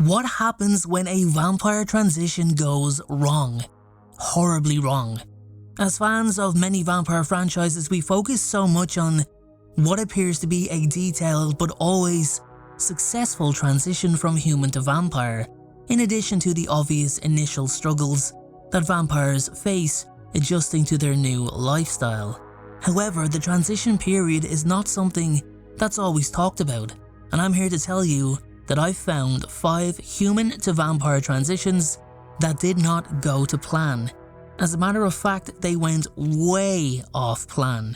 What happens when a vampire transition goes wrong? Horribly wrong. As fans of many vampire franchises, we focus so much on what appears to be a detailed but always successful transition from human to vampire, in addition to the obvious initial struggles that vampires face adjusting to their new lifestyle. However, the transition period is not something that's always talked about, and I'm here to tell you that I've found 5 human to vampire transitions that did not go to plan. As a matter of fact, they went way off plan.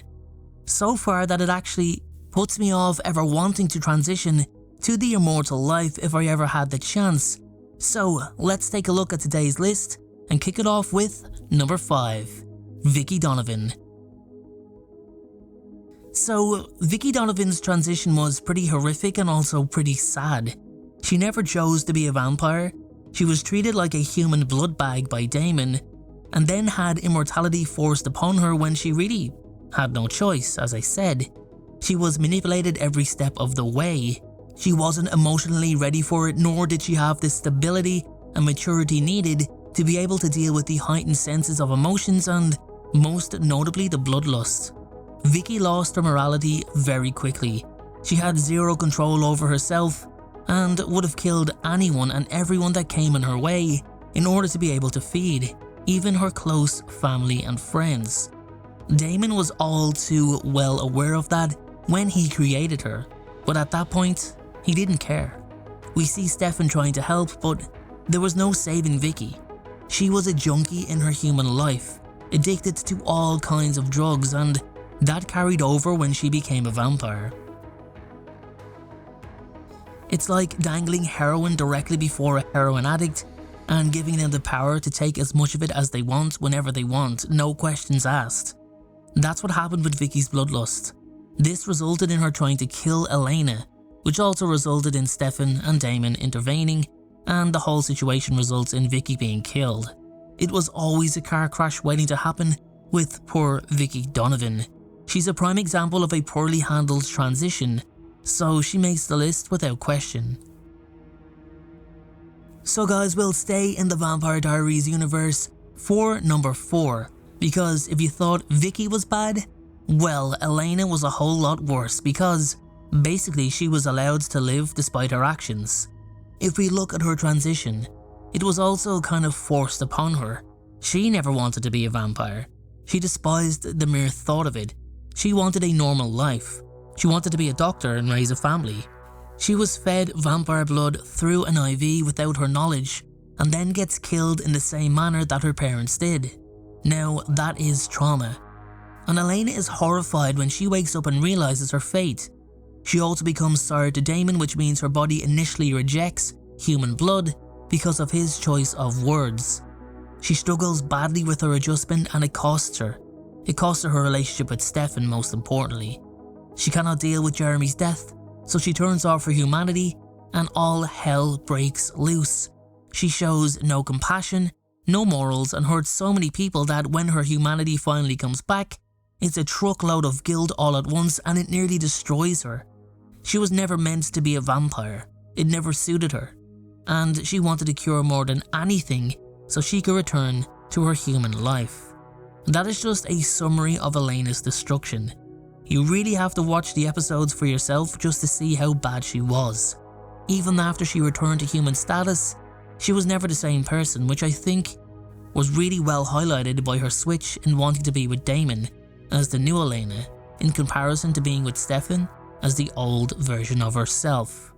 So far that it actually puts me off ever wanting to transition to the immortal life if I ever had the chance. So let's take a look at today's list and kick it off with number 5, Vicki Donovan. So, Vicki Donovan's transition was pretty horrific and also pretty sad. She never chose to be a vampire. She was treated like a human blood bag by Damon, and then had immortality forced upon her when she really had no choice, as I said. She was manipulated every step of the way. She wasn't emotionally ready for it, nor did she have the stability and maturity needed to be able to deal with the heightened senses of emotions and, most notably, the bloodlust. Vicki lost her morality very quickly. She had zero control over herself and would have killed anyone and everyone that came in her way in order to be able to feed, even her close family and friends. Damon was all too well aware of that when he created her, but at that point, he didn't care. We see Stefan trying to help, but there was no saving Vicki. She was a junkie in her human life, addicted to all kinds of drugs, and that carried over when she became a vampire. It's like dangling heroin directly before a heroin addict and giving them the power to take as much of it as they want whenever they want, no questions asked. That's what happened with Vicki's bloodlust. This resulted in her trying to kill Elena, which also resulted in Stefan and Damon intervening, and the whole situation results in Vicki being killed. It was always a car crash waiting to happen with poor Vicki Donovan. She's a prime example of a poorly handled transition, so she makes the list without question. So guys, we'll stay in the Vampire Diaries universe for number 4, because if you thought Vicki was bad, well, Elena was a whole lot worse, because basically she was allowed to live despite her actions. If we look at her transition, it was also kind of forced upon her. She never wanted to be a vampire. She despised the mere thought of it. She wanted a normal life. She wanted to be a doctor and raise a family. She was fed vampire blood through an IV without her knowledge, and then gets killed in the same manner that her parents did. Now, that is trauma. And Elena is horrified when she wakes up and realizes her fate. She also becomes sour to Damon, which means her body initially rejects human blood because of his choice of words. She struggles badly with her adjustment, and it costs her. It cost her relationship with Stefan, most importantly. She cannot deal with Jeremy's death, so she turns off her humanity and all hell breaks loose. She shows no compassion, no morals, and hurts so many people that when her humanity finally comes back, it's a truckload of guilt all at once, and it nearly destroys her. She was never meant to be a vampire. It never suited her. And she wanted a cure more than anything so she could return to her human life. That is just a summary of Elena's destruction. You really have to watch the episodes for yourself just to see how bad she was. Even after she returned to human status, she was never the same person, which I think was really well highlighted by her switch in wanting to be with Damon as the new Elena, in comparison to being with Stefan as the old version of herself.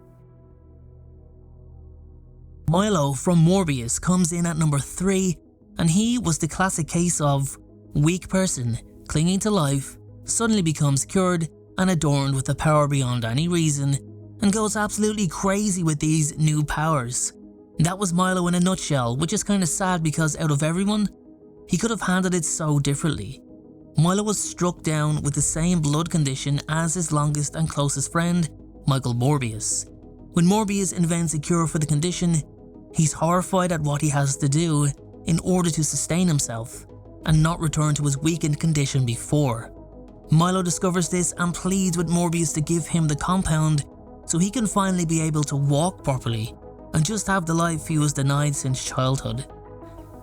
Milo from Morbius comes in at number 3, and he was the classic case of weak person clinging to life, suddenly becomes cured and adorned with a power beyond any reason, and goes absolutely crazy with these new powers. That was Milo in a nutshell, which is kinda sad because out of everyone, he could have handled it so differently. Milo was struck down with the same blood condition as his longest and closest friend, Michael Morbius. When Morbius invents a cure for the condition, he's horrified at what he has to do in order to sustain himself and not return to his weakened condition before. Milo discovers this and pleads with Morbius to give him the compound so he can finally be able to walk properly. and just have the life he was denied since childhood.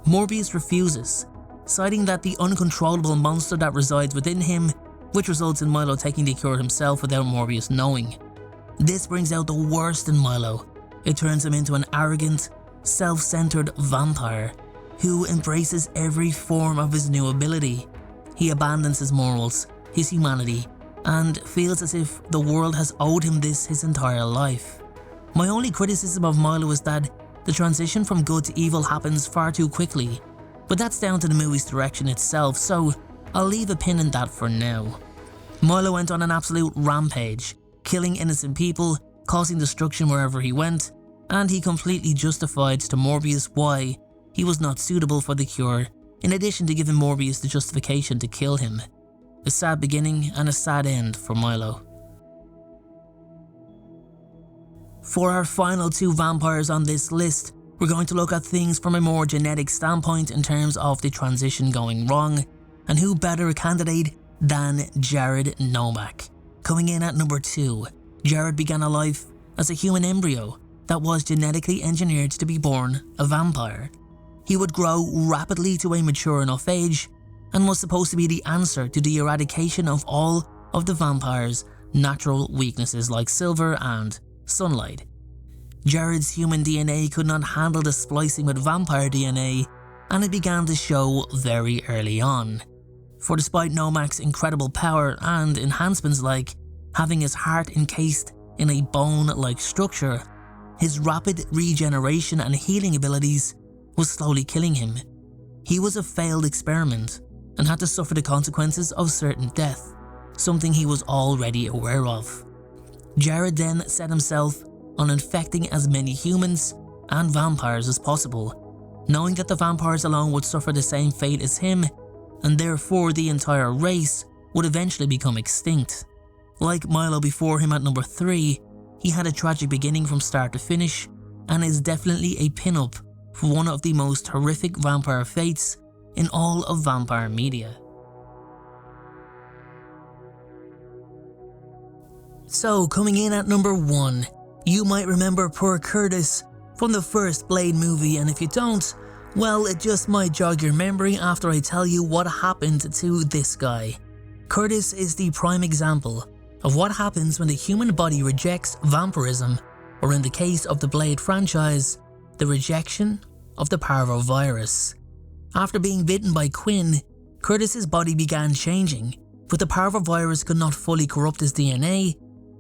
Morbius refuses, citing that the uncontrollable monster that resides within him, which results in Milo taking the cure himself without Morbius knowing. This brings out the worst in Milo. It turns him into an arrogant, self-centered vampire who embraces every form of his new ability. He abandons his morals, his humanity, and feels as if the world has owed him this his entire life. My only criticism of Milo is that the transition from good to evil happens far too quickly, but that's down to the movie's direction itself, so I'll leave a pin in that for now. Milo went on an absolute rampage, killing innocent people, causing destruction wherever he went, and he completely justified to Morbius why he was not suitable for the cure, in addition to giving Morbius the justification to kill him. A sad beginning and a sad end for Milo. For our final two vampires on this list, we're going to look at things from a more genetic standpoint in terms of the transition going wrong, and who better a candidate than Jared Nomak. Coming in at number 2, Jared began a life as a human embryo that was genetically engineered to be born a vampire. He would grow rapidly to a mature enough age and was supposed to be the answer to the eradication of all of the vampire's natural weaknesses like silver and sunlight. Jared's human DNA could not handle the splicing with vampire DNA, and it began to show very early on. For despite Nomak's incredible power and enhancements like having his heart encased in a bone-like structure, his rapid regeneration and healing abilities was slowly killing him. He was a failed experiment and had to suffer the consequences of certain death, something he was already aware of. Jared then set himself on infecting as many humans and vampires as possible, knowing that the vampires alone would suffer the same fate as him, and therefore the entire race would eventually become extinct. Like Milo before him at number 3, he had a tragic beginning from start to finish, and is definitely a pin-up for one of the most horrific vampire fates in all of vampire media. So coming in at number 1, you might remember poor Curtis from the first Blade movie, and if you don't, well, it just might jog your memory after I tell you what happened to this guy. Curtis is the prime example of what happens when the human body rejects vampirism, or in the case of the Blade franchise, the rejection of the parvovirus. After being bitten by Quinn, Curtis's body began changing, but the parvovirus could not fully corrupt his DNA,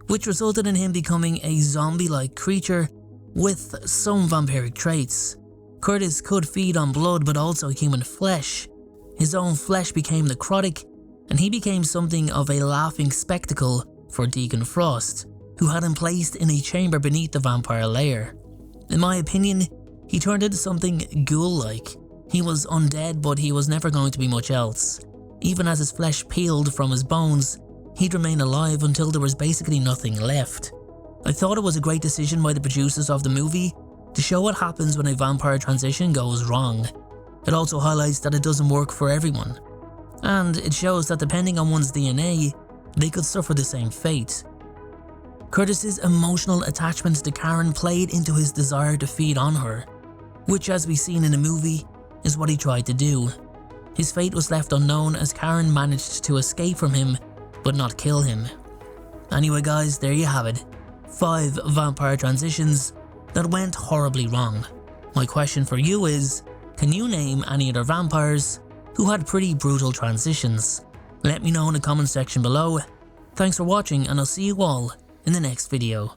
which resulted in him becoming a zombie-like creature with some vampiric traits. Curtis could feed on blood but also human flesh. His own flesh became necrotic, and he became something of a laughing spectacle for Deacon Frost, who had him placed in a chamber beneath the vampire lair. In my opinion, he turned into something ghoul-like. He was undead, but he was never going to be much else. Even as his flesh peeled from his bones, he'd remain alive until there was basically nothing left. I thought it was a great decision by the producers of the movie to show what happens when a vampire transition goes wrong. It also highlights that it doesn't work for everyone, and it shows that depending on one's DNA, they could suffer the same fate. Curtis's emotional attachment to Karen played into his desire to feed on her, which, as we've seen in the movie, is what he tried to do. His fate was left unknown as Karen managed to escape from him but not kill him. Anyway guys, there you have it. 5 vampire transitions that went horribly wrong. My question for you is, can you name any other vampires who had pretty brutal transitions? Let me know in the comment section below. Thanks for watching, and I'll see you all in the next video.